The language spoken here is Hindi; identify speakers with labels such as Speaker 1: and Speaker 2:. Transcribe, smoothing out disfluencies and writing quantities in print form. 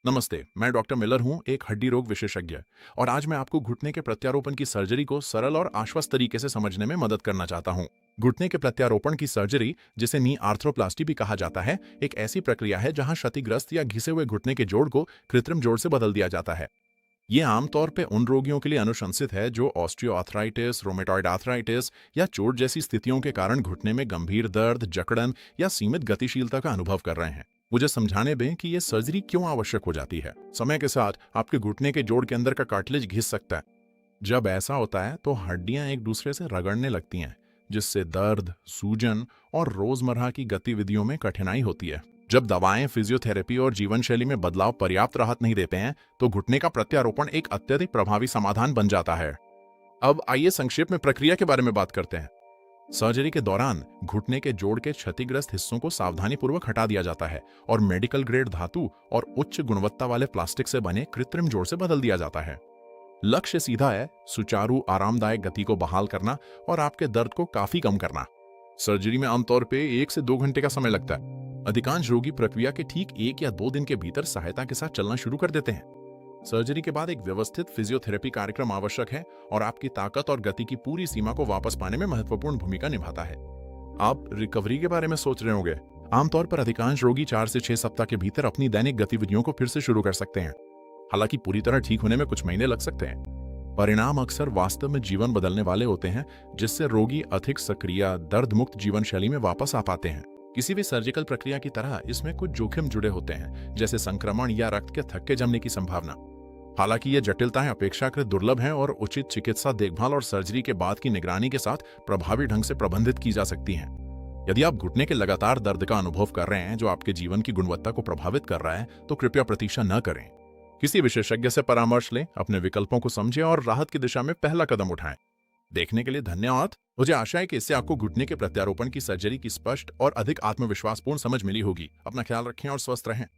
Speaker 1: नमस्ते, मैं डॉक्टर मिलर हूं, एक हड्डी रोग विशेषज्ञ। और आज मैं आपको घुटने के प्रत्यारोपण की सर्जरी को सरल और आश्वस्त तरीके से समझने में मदद करना चाहता हूं। घुटने के प्रत्यारोपण की सर्जरी, जिसे नी आर्थ्रोप्लास्टी भी कहा जाता है, एक ऐसी प्रक्रिया है जहां क्षतिग्रस्त या घिसे हुए घुटने के जोड़ को कृत्रिम जोड़ से बदल दिया जाता है। ये आमतौर पर उन रोगियों के लिए अनुशंसित है जो ऑस्टियोआर्थराइटिस, रोमेटॉइड आर्थराइटिस या चोट जैसी स्थितियों के कारण घुटने में गंभीर दर्द, जकड़न या सीमित गतिशीलता का अनुभव कर रहे हैं। मुझे समझाने दें कि ये सर्जरी क्यों आवश्यक हो जाती है। समय के साथ आपके घुटने के जोड़ के अंदर का कार्टिलेज घिस सकता है। जब ऐसा होता है तो हड्डियां एक दूसरे से रगड़ने लगती हैं, जिससे दर्द, सूजन और रोजमर्रा की गतिविधियों में कठिनाई होती है। जब दवाएं, फिजियोथेरेपी और जीवन शैली में बदलाव पर्याप्त राहत नहीं देते हैं, तो घुटने का प्रत्यारोपण एक अत्यधिक प्रभावी समाधान बन जाता है। अब आइए संक्षेप में प्रक्रिया के बारे में बात करते हैं। सर्जरी के दौरान घुटने के जोड़ के क्षतिग्रस्त हिस्सों को सावधानीपूर्वक हटा दिया जाता है और मेडिकल ग्रेड धातु और उच्च गुणवत्ता वाले प्लास्टिक से बने कृत्रिम जोड़ से बदल दिया जाता है। लक्ष्य सीधा है, सुचारू आरामदायक गति को बहाल करना और आपके दर्द को काफी कम करना। सर्जरी में आमतौर पे 1 से 2 घंटे का समय लगता है। अधिकांश रोगी प्रक्रिया के ठीक 1 या 2 दिन के भीतर सहायता के साथ चलना शुरू कर देते हैं। सर्जरी के बाद एक व्यवस्थित फिजियोथेरेपी कार्यक्रम आवश्यक है और आपकी ताकत और गति की पूरी सीमा को वापस पाने में महत्वपूर्ण भूमिका निभाता है। आप रिकवरी के बारे में सोच रहे होंगे। आमतौर पर अधिकांश रोगी 4 से 6 सप्ताह के भीतर अपनी दैनिक गतिविधियों को फिर से शुरू कर सकते हैं। हालांकि पूरी तरह ठीक होने में कुछ महीने लग सकते हैं। परिणाम अक्सर वास्तव में जीवन बदलने वाले होते हैं, जिससे रोगी अधिक सक्रिय, दर्द मुक्त जीवन शैली में वापस आ पाते हैं। किसी भी सर्जिकल प्रक्रिया की तरह इसमें कुछ जोखिम जुड़े होते हैं, जैसे संक्रमण या रक्त के थक्के जमने की संभावना। हालांकि ये जटिलताएं अपेक्षाकृत दुर्लभ हैं और उचित चिकित्सा देखभाल और सर्जरी के बाद की निगरानी के साथ प्रभावी ढंग से प्रबंधित की जा सकती हैं। यदि आप घुटने के लगातार दर्द का अनुभव कर रहे हैं जो आपके जीवन की गुणवत्ता को प्रभावित कर रहा है, तो कृपया प्रतीक्षा न करें। किसी विशेषज्ञ से परामर्श लें, अपने विकल्पों को समझें और राहत की दिशा में पहला कदम उठाएं। देखने के लिए धन्यवाद। मुझे आशा है कि इससे आपको घुटने के प्रत्यारोपण की सर्जरी की स्पष्ट और अधिक आत्मविश्वासपूर्ण समझ मिली होगी। अपना ख्याल रखें और स्वस्थ रहें।